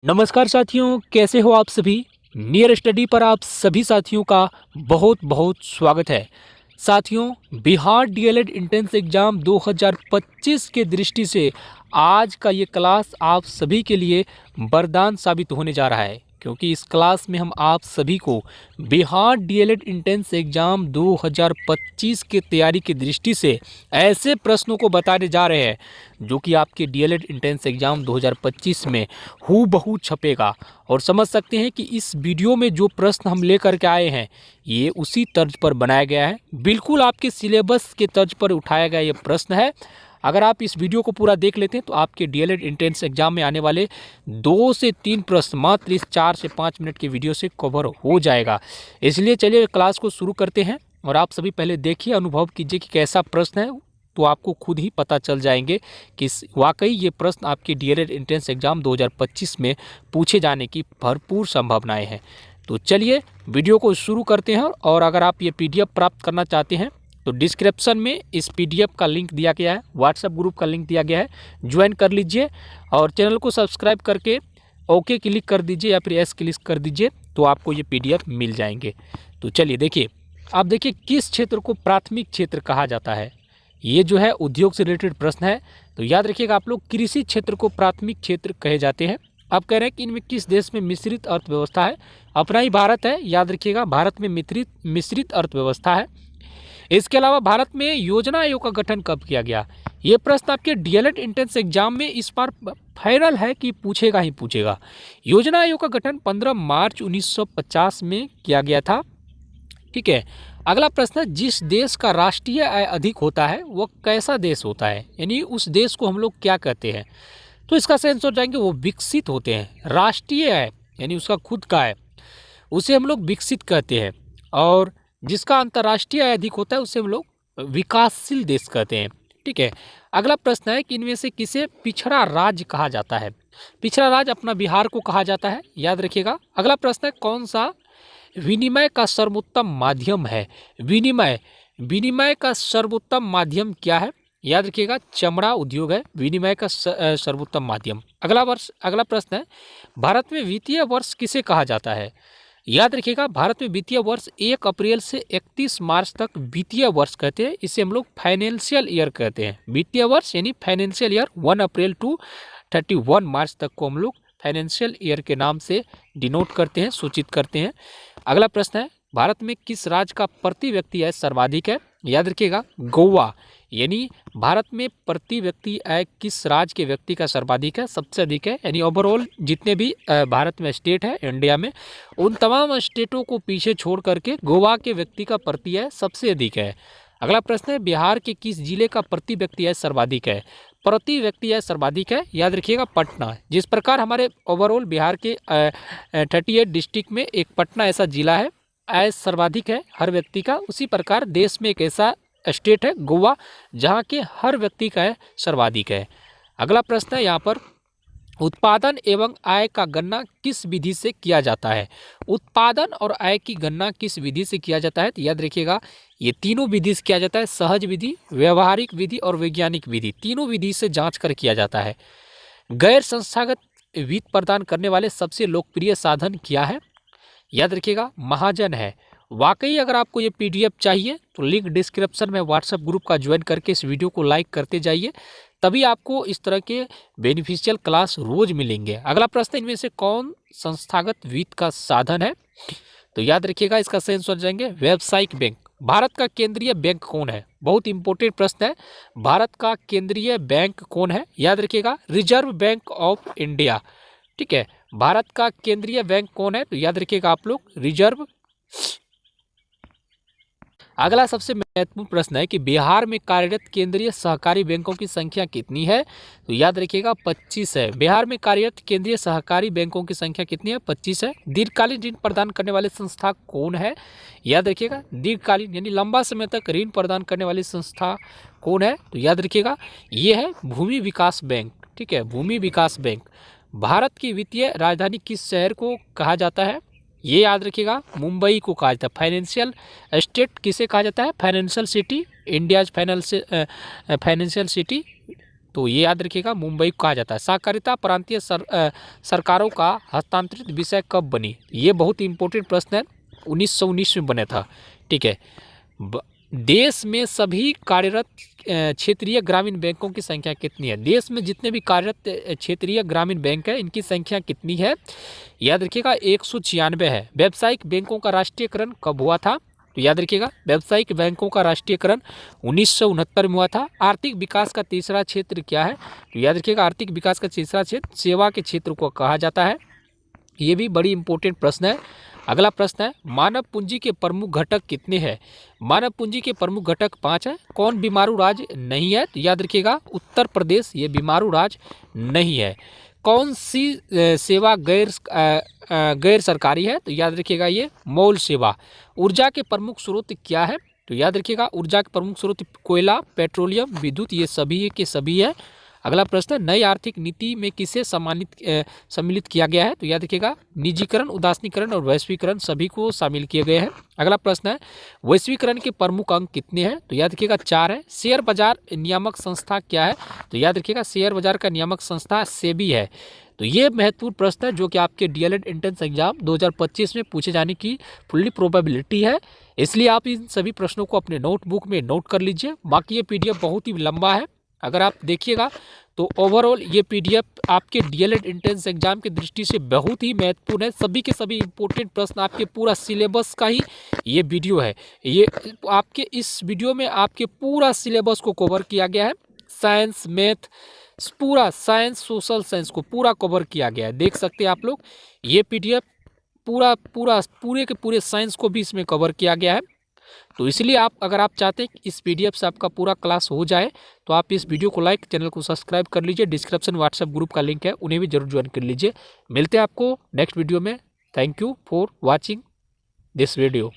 नमस्कार साथियों, कैसे हो आप सभी। नियर स्टडी पर आप सभी साथियों का बहुत बहुत स्वागत है। साथियों, बिहार डीएलएड एंट्रेंस एग्ज़ाम 2025 के दृष्टि से आज का ये क्लास आप सभी के लिए वरदान साबित होने जा रहा है, क्योंकि इस क्लास में हम आप सभी को बिहार डीएलएड एंट्रेंस एग्ज़ाम 2025 की तैयारी की दृष्टि से ऐसे प्रश्नों को बताने जा रहे हैं जो कि आपके डीएलएड एंट्रेंस एग्ज़ाम 2025 में हूबहू छपेगा। और समझ सकते हैं कि इस वीडियो में जो प्रश्न हम लेकर के आए हैं ये उसी तर्ज पर बनाया गया है, बिल्कुल आपके सिलेबस के तर्ज पर उठाया गया ये प्रश्न है। अगर आप इस वीडियो को पूरा देख लेते हैं तो आपके डीएलएड एंट्रेंस एग्जाम में आने वाले 2 से 3 प्रश्न मात्र इस 4 से 5 मिनट के वीडियो से कवर हो जाएगा। इसलिए चलिए क्लास को शुरू करते हैं और आप सभी पहले देखिए, अनुभव कीजिए कि कैसा प्रश्न है, तो आपको खुद ही पता चल जाएंगे कि वाकई ये प्रश्न आपके डीएलएड एंट्रेंस एग्जाम 2025 में पूछे जाने की भरपूर संभावनाएं हैं। तो चलिए वीडियो को शुरू करते हैं। और अगर आप ये पीडीएफ प्राप्त करना चाहते हैं तो डिस्क्रिप्शन में इस पीडीएफ का लिंक दिया गया है, व्हाट्सएप ग्रुप का लिंक दिया गया है, ज्वाइन कर लीजिए और चैनल को सब्सक्राइब करके ओके क्लिक कर दीजिए या फिर एस क्लिक कर दीजिए, तो आपको ये पीडीएफ मिल जाएंगे। तो चलिए देखिए, आप देखिए किस क्षेत्र को प्राथमिक क्षेत्र कहा जाता है। ये जो है उद्योग से रिलेटेड प्रश्न है, तो याद रखिएगा आप लोग, कृषि क्षेत्र को प्राथमिक क्षेत्र कहे जाते हैं। अब कह रहे हैं कि इनमें किस देश में मिश्रित अर्थव्यवस्था है। अपना ही भारत है, याद रखिएगा भारत में मिश्रित अर्थव्यवस्था है। इसके अलावा भारत में योजना आयोग का गठन कब किया गया। ये प्रश्न आपके डीएलएड एंट्रेंस एग्जाम में इस बार फाइनल है कि पूछेगा ही पूछेगा। योजना आयोग का गठन 15 मार्च 1950 में किया गया था। ठीक है, अगला प्रश्न है, जिस देश का राष्ट्रीय आय अधिक होता है वह कैसा देश होता है, यानी उस देश को हम लोग क्या कहते हैं। तो इसका सेंस हो जाएंगे वो विकसित होते हैं। राष्ट्रीय आय यानी उसका खुद का है, उसे हम लोग विकसित कहते हैं। और जिसका अंतर्राष्ट्रीय आय अधिक होता है उसे हम लोग विकासशील देश कहते हैं। ठीक है, अगला प्रश्न है कि इनमें से किसे पिछड़ा राज्य कहा जाता है। पिछड़ा राज्य अपना बिहार को कहा जाता है, याद रखिएगा। अगला प्रश्न है, कौन सा विनिमय का सर्वोत्तम माध्यम है। विनिमय का सर्वोत्तम माध्यम क्या है, याद रखिएगा चमड़ा उद्योग है विनिमय का सर्वोत्तम माध्यम। अगला प्रश्न है, भारत में वित्तीय वर्ष किसे कहा जाता है। याद रखिएगा भारत में वित्तीय वर्ष 1 अप्रैल से 31 मार्च तक वित्तीय वर्ष कहते हैं। इसे हम लोग फाइनेंशियल ईयर कहते हैं। वित्तीय वर्ष यानी फाइनेंशियल ईयर 1 अप्रैल टू 31 मार्च तक को हम लोग फाइनेंशियल ईयर के नाम से डिनोट करते हैं, सूचित करते हैं। अगला प्रश्न है, भारत में किस राज्य का प्रति व्यक्ति आय सर्वाधिक है। याद रखिएगा गोवा, यानी भारत में प्रति व्यक्ति आय किस राज्य के व्यक्ति का सर्वाधिक है, सबसे अधिक है। यानी ओवरऑल जितने भी भारत में स्टेट है इंडिया में, उन तमाम स्टेटों को पीछे छोड़ करके गोवा के व्यक्ति का प्रति आय सबसे अधिक है। अगला प्रश्न है, बिहार के किस जिले का प्रति व्यक्ति आय सर्वाधिक है। प्रति व्यक्ति आय सर्वाधिक है, याद रखिएगा पटना। जिस प्रकार हमारे ओवरऑल बिहार के 38 डिस्ट्रिक्ट में एक पटना ऐसा जिला है, आय सर्वाधिक है हर व्यक्ति का, उसी प्रकार देश में एक ऐसा स्टेट है गोवा जहाँ के हर व्यक्ति का आय सर्वाधिक है। अगला प्रश्न है यहाँ पर, उत्पादन एवं आय का गणना किस विधि से किया जाता है। उत्पादन और आय की गणना किस विधि से किया जाता है, तो याद रखिएगा ये तीनों विधि से किया जाता है। सहज विधि, व्यवहारिक विधि और वैज्ञानिक विधि, तीनों विधि से जांच कर किया जाता है। गैर संस्थागत वित्त प्रदान करने वाले सबसे लोकप्रिय साधन क्या है। याद रखिएगा महाजन है। वाकई अगर आपको ये पीडीएफ चाहिए तो लिंक डिस्क्रिप्शन में व्हाट्सएप ग्रुप का ज्वाइन करके इस वीडियो को लाइक करते जाइए, तभी आपको इस तरह के बेनिफिशियल क्लास रोज मिलेंगे। अगला प्रश्न, इनमें से कौन संस्थागत वित्त का साधन है। तो याद रखिएगा इसका सेंस हो जाएंगे व्यावसायिक बैंक। भारत का केंद्रीय बैंक कौन है, बहुत इंपॉर्टेंट प्रश्न है। भारत का केंद्रीय बैंक कौन है, याद रखिएगा रिजर्व बैंक ऑफ इंडिया। ठीक है, भारत का केंद्रीय बैंक कौन है, तो याद रखिएगा आप लोग रिजर्व। अगला सबसे महत्वपूर्ण प्रश्न है कि बिहार में कार्यरत केंद्रीय सहकारी बैंकों की संख्या कितनी है। तो याद रखिएगा 25 है। बिहार में कार्यरत केंद्रीय सहकारी बैंकों की संख्या कितनी है, 25 है। दीर्घकालीन ऋण प्रदान करने वाली संस्था कौन है। याद रखिएगा दीर्घकालीन यानी लंबा समय तक ऋण प्रदान करने वाली संस्था कौन है, तो याद रखिएगा ये है भूमि विकास बैंक। ठीक है, भूमि विकास बैंक। भारत की वित्तीय राजधानी किस शहर को कहा जाता है, ये याद रखिएगा मुंबई को कहा जाता है। फाइनेंशियल स्टेट किसे कहा जाता है, financial city, India's financial city तो ये याद रखिएगा, मुंबई को कहा जाता है। सहकारिता प्रांतीय सरकारों का हस्तांतरित विषय कब बनी? ये बहुत इंपॉर्टेंट प्रश्न है, 1919 में बना था। ठीक है। देश में सभी कार्यरत क्षेत्रीय ग्रामीण बैंकों की संख्या कितनी है? देश में जितने भी कार्यरत क्षेत्रीय ग्रामीण बैंक है, इनकी संख्या कितनी है? याद रखिएगा 196 है। व्यावसायिक बैंकों का राष्ट्रीयकरण कब हुआ था? तो याद रखिएगा, व्यावसायिक बैंकों का राष्ट्रीयकरण 1969 में हुआ था। आर्थिक विकास का तीसरा क्षेत्र क्या है? तो याद रखिएगा, आर्थिक विकास का तीसरा क्षेत्र सेवा के क्षेत्र को कहा जाता है। ये भी बड़ी इंपॉर्टेंट प्रश्न है। अगला प्रश्न है, मानव पूंजी के प्रमुख घटक कितने हैं? मानव पूंजी के प्रमुख घटक 5 हैं। कौन बीमारू राज्य नहीं है? तो याद रखिएगा, उत्तर प्रदेश ये बीमारू राज्य नहीं है। कौन सी सेवा गैर सरकारी है? तो याद रखिएगा, ये मौल सेवा। ऊर्जा के प्रमुख स्रोत क्या है? तो याद रखिएगा, ऊर्जा के प्रमुख स्रोत कोयला, पेट्रोलियम, विद्युत, ये सभी के सभी है। अगला प्रश्न है, नई आर्थिक नीति में किसे सम्मिलित किया गया है? तो याद रखिएगा, निजीकरण, उदासीनीकरण और वैश्वीकरण सभी को शामिल किए गए हैं। अगला प्रश्न है, वैश्वीकरण के प्रमुख अंग कितने हैं? तो याद रखिएगा 4 है। शेयर बाजार नियामक संस्था क्या है? तो याद रखिएगा, शेयर बाजार का नियामक संस्था सेबी है। तो ये महत्वपूर्ण प्रश्न है जो कि आपके डीएलएड एंट्रेंस एग्जाम 2025 में पूछे जाने की फुल्ली प्रोबेबिलिटी है, इसलिए आप इन सभी प्रश्नों को अपने नोटबुक में नोट कर लीजिए। बाकी ये पीडीएफ बहुत ही लंबा है, अगर आप देखिएगा तो ओवरऑल ये पीडीएफ आपके डीएलएड एंट्रेंस एग्जाम की दृष्टि से बहुत ही महत्वपूर्ण है। सभी के सभी इंपॉर्टेंट प्रश्न, आपके पूरा सिलेबस का ही ये वीडियो है। ये आपके इस वीडियो में आपके पूरा सिलेबस को कवर किया गया है। साइंस, मैथ, पूरा साइंस, सोशल साइंस को पूरा कवर किया गया है। देख सकते हैं आप लोग, ये पीडीएफ पूरे के पूरे साइंस को भी इसमें कवर किया गया है। तो इसलिए अगर आप चाहते हैं कि इस पीडीएफ से आपका पूरा क्लास हो जाए, तो आप इस वीडियो को लाइक, चैनल को सब्सक्राइब कर लीजिए। डिस्क्रिप्शन व्हाट्सएप ग्रुप का लिंक है, उन्हें भी जरूर ज्वाइन कर लीजिए। मिलते हैं आपको नेक्स्ट वीडियो में। Thank you for watching this video.